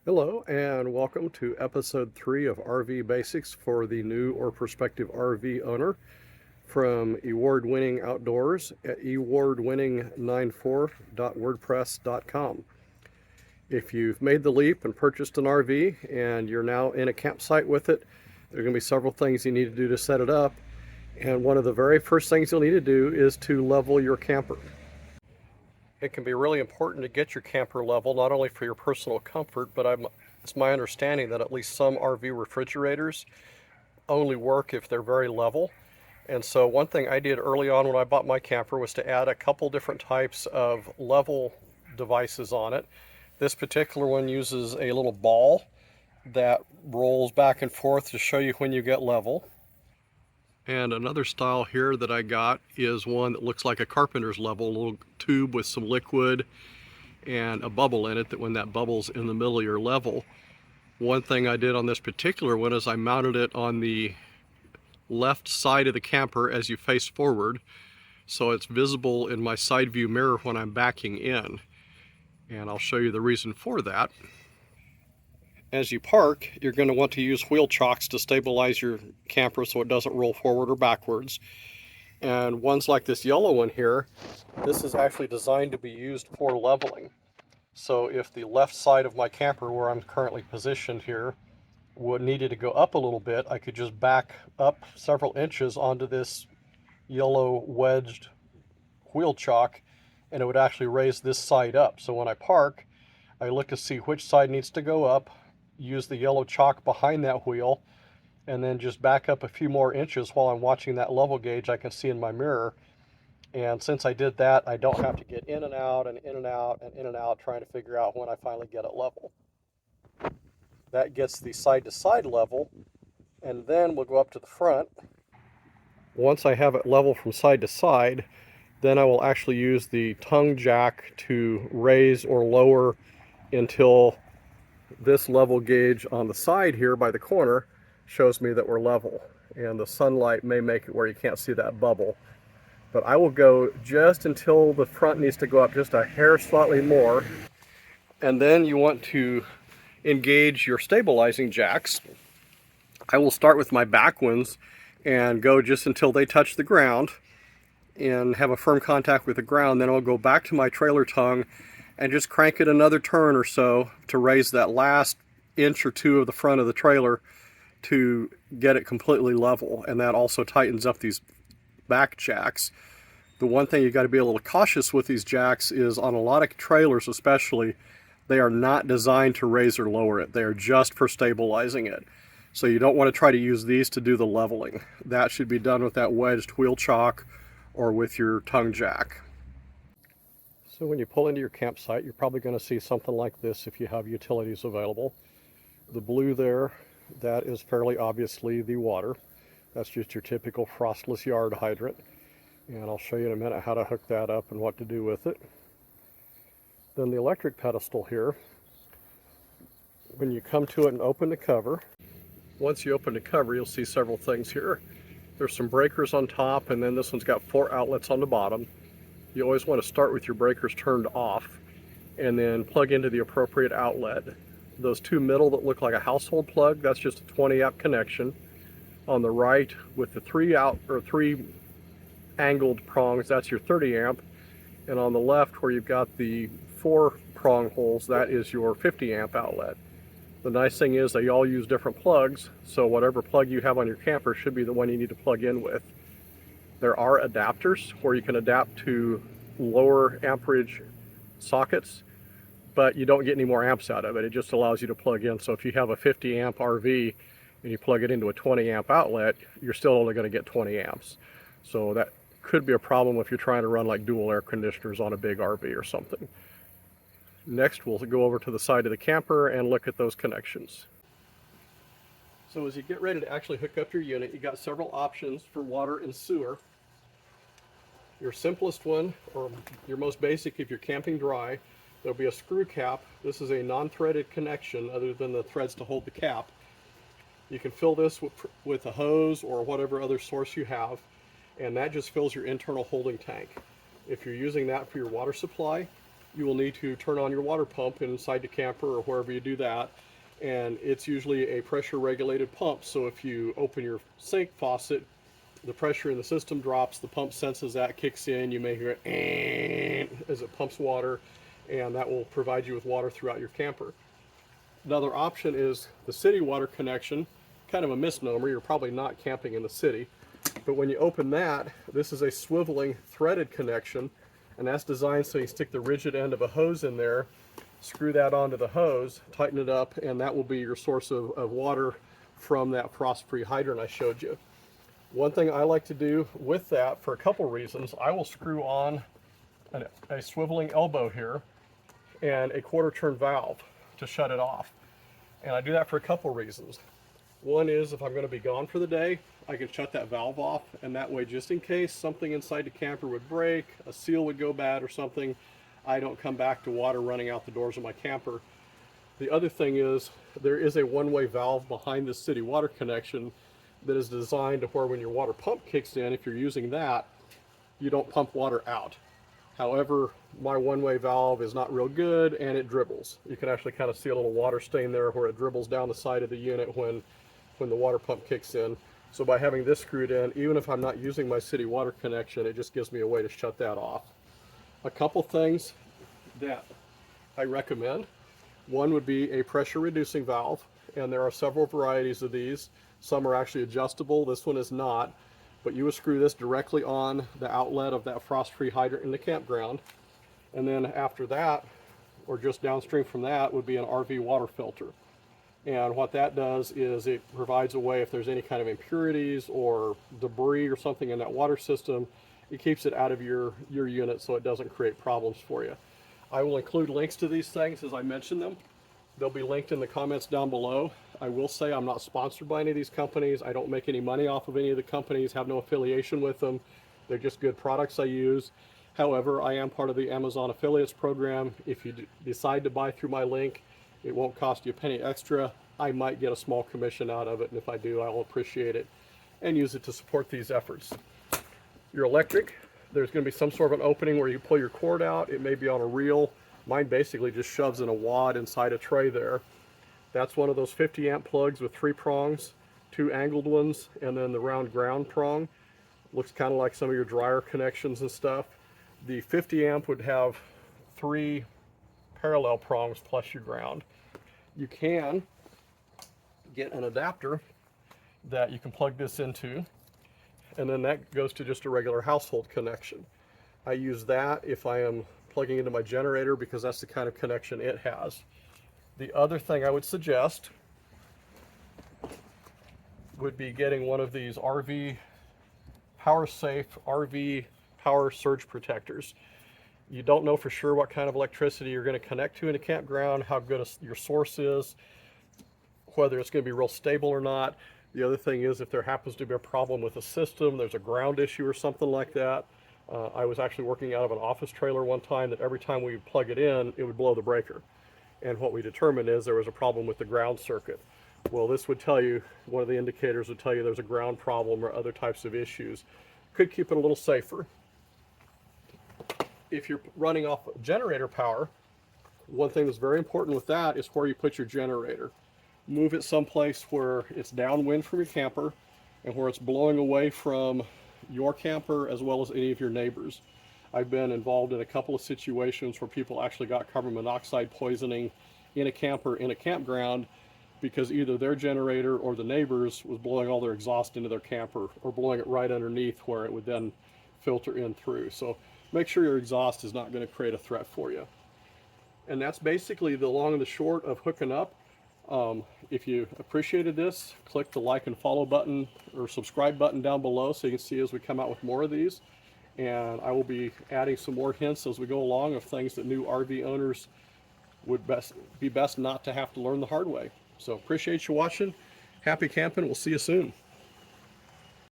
Hello and welcome to episode 3 of RV Basics for the new or prospective RV owner from Award Winning Outdoors at awardwinning94.wordpress.com. If you've made the leap and purchased an RV and you're now in a campsite with it, there are going to be several things you need to do to set it up. And one of the very first things you'll need to do is to level your camper. It can be really important to get your camper level, not only for your personal comfort, but it's my understanding that at least some RV refrigerators only work if they're very level. And so one thing I did early on when I bought my camper was to add a couple different types of level devices on it. This particular one uses a little ball that rolls back and forth to show you when you get level. And another style here that I got is one that looks like a carpenter's level, a little tube with some liquid and a bubble in it, that when that bubble's in the middle of your level. One thing I did on this particular one is I mounted it on the left side of the camper as you face forward, so it's visible in my side view mirror when I'm backing in. And I'll show you the reason for that. As you park, you're going to want to use wheel chocks to stabilize your camper so it doesn't roll forward or backwards. And ones like this yellow one here, this is actually designed to be used for leveling. So if the left side of my camper, where I'm currently positioned here, needed to go up a little bit, I could just back up several inches onto this yellow wedged wheel chock, and it would actually raise this side up. So when I park, I look to see which side needs to go up, use the yellow chalk behind that wheel, and then just back up a few more inches while I'm watching that level gauge I can see in my mirror. And since I did that, I don't have to get in and out and in and out and in and out trying to figure out when I finally get it level. That gets the side to side level, and then we'll go up to the front. Once I have it level from side to side, then I will actually use the tongue jack to raise or lower until this level gauge on the side here by the corner shows me that we're level. And the sunlight may make it where you can't see that bubble. But I will go just until the front needs to go up just a hair slightly more. And then you want to engage your stabilizing jacks. I will start with my back ones and go just until they touch the ground and have a firm contact with the ground. Then I'll go back to my trailer tongue and just crank it another turn or so to raise that last inch or two of the front of the trailer to get it completely level. And that also tightens up these back jacks. The one thing you got to be a little cautious with these jacks is on a lot of trailers especially, they are not designed to raise or lower it. They are just for stabilizing it. So you don't want to try to use these to do the leveling. That should be done with that wedged wheel chock or with your tongue jack. So when you pull into your campsite, you're probably going to see something like this if you have utilities available. The blue there, that is fairly obviously the water. That's just your typical frostless yard hydrant. And I'll show you in a minute how to hook that up and what to do with it. Then the electric pedestal here, when you come to it and open the cover, once you open the cover, you'll see several things here. There's some breakers on top, and then this one's got 4 outlets on the bottom. You always want to start with your breakers turned off and then plug into the appropriate outlet. Those two middle that look like a household plug, that's just a 20 amp connection. On the right with the 3 angled prongs, that's your 30 amp. And on the left where you've got the 4 prong holes, that is your 50 amp outlet. The nice thing is they all use different plugs, so whatever plug you have on your camper should be the one you need to plug in with. There are adapters where you can adapt to lower amperage sockets, but you don't get any more amps out of it. It just allows you to plug in. So if you have a 50 amp RV and you plug it into a 20 amp outlet, you're still only going to get 20 amps. So that could be a problem if you're trying to run like dual air conditioners on a big RV or something. Next, we'll go over to the side of the camper and look at those connections. So as you get ready to actually hook up your unit, you got several options for water and sewer. Your simplest one, or your most basic if you're camping dry, there'll be a screw cap. This is a non-threaded connection other than the threads to hold the cap. You can fill this with a hose or whatever other source you have, and that just fills your internal holding tank. If you're using that for your water supply, you will need to turn on your water pump inside the camper or wherever you do that. And it's usually a pressure regulated pump. So if you open your sink faucet, the pressure in the system drops, the pump senses that, kicks in, you may hear it as it pumps water, and that will provide you with water throughout your camper. Another option is the city water connection. Kind of a misnomer, you're probably not camping in the city, but when you open that, this is a swiveling threaded connection, and that's designed so you stick the rigid end of a hose in there, screw that onto the hose, tighten it up, and that will be your source of water from that frost-free hydrant I showed you. One thing I like to do with that, for a couple reasons, I will screw on a swiveling elbow here and a quarter turn valve to shut it off. And I do that for a couple reasons. One is if I'm going to be gone for the day, I can shut that valve off, and that way, just in case something inside the camper would break, a seal would go bad or something, I don't come back to water running out the doors of my camper. The other thing is there is a one-way valve behind the city water connection that is designed to where when your water pump kicks in, if you're using that, you don't pump water out. However, my one-way valve is not real good and it dribbles. You can actually kind of see a little water stain there where it dribbles down the side of the unit when the water pump kicks in. So by having this screwed in, even if I'm not using my city water connection, it just gives me a way to shut that off. A couple things that I recommend. One would be a pressure reducing valve, and there are several varieties of these. Some are actually adjustable, this one is not, but you would screw this directly on the outlet of that frost-free hydrant in the campground. And then after that, or just downstream from that, would be an RV water filter. And what that does is it provides a way, if there's any kind of impurities or debris or something in that water system, it keeps it out of your unit so it doesn't create problems for you. I will include links to these things as I mention them. They'll be linked in the comments down below. I will say I'm not sponsored by any of these companies. I don't make any money off of any of the companies, have no affiliation with them. They're just good products I use. However, I am part of the Amazon affiliates program. If you decide to buy through my link, it won't cost you a penny extra. I might get a small commission out of it, and if I do, I will appreciate it and use it to support these efforts. Your electric, there's going to be some sort of an opening where you pull your cord out. It may be on a reel. Mine basically just shoves in a wad inside a tray there. That's one of those 50 amp plugs with 3 prongs, 2 angled ones, and then the round ground prong. Looks kind of like some of your dryer connections and stuff. The 50 amp would have 3 parallel prongs plus your ground. You can get an adapter that you can plug this into, and then that goes to just a regular household connection. I use that if I am plugging into my generator because that's the kind of connection it has. The other thing I would suggest would be getting one of these RV power safe RV power surge protectors. You don't know for sure what kind of electricity you're going to connect to in a campground, how good your source is, whether it's going to be real stable or not. The other thing is if there happens to be a problem with the system, there's a ground issue or something like that. I was actually working out of an office trailer one time that every time we would plug it in, it would blow the breaker. And what we determined is there was a problem with the ground circuit. Well, this would tell you, one of the indicators would tell you there's a ground problem or other types of issues. Could keep it a little safer. If you're running off generator power, one thing that's very important with that is where you put your generator. Move it someplace where it's downwind from your camper and where it's blowing away from your camper as well as any of your neighbors. I've been involved in a couple of situations where people actually got carbon monoxide poisoning in a camper in a campground because either their generator or the neighbors was blowing all their exhaust into their camper or blowing it right underneath where it would then filter in through. So make sure your exhaust is not going to create a threat for you. And that's basically the long and the short of hooking up. If you appreciated this, click the like and follow button or subscribe button down below so you can see as we come out with more of these. And I will be adding some more hints as we go along of things that new RV owners would be best not to have to learn the hard way. So appreciate you watching. Happy camping. We'll see you soon.